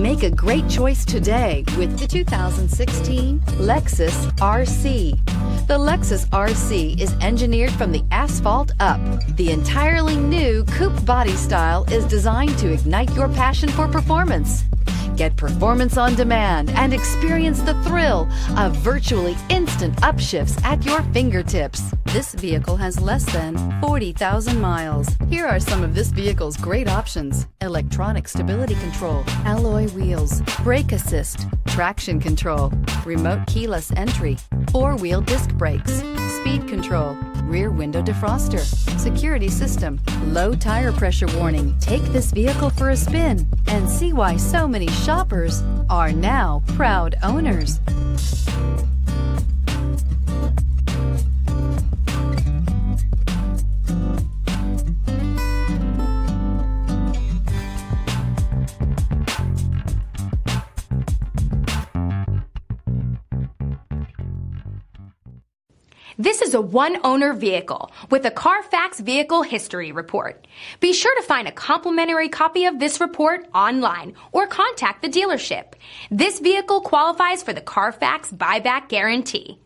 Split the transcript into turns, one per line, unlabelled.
Make a great choice today with the 2016 Lexus RC. The Lexus RC is engineered from the asphalt up. The entirely new coupe body style is designed to ignite your passion for performance. Get performance on demand and experience the thrill of virtually instant upshifts at your fingertips. This vehicle has less than 40,000 miles. Here are some of this vehicle's great options: electronic stability control, alloy wheels, brake assist, traction control, remote keyless entry, four-wheel disc brakes, speed control, rear window defroster, security system, low tire pressure warning. Take this vehicle for a spin and see why so many shoppers are now proud owners.
This is a one-owner vehicle with a Carfax Vehicle History Report. Be sure to find a complimentary copy of this report online or contact the dealership. This vehicle qualifies for the Carfax Buyback Guarantee.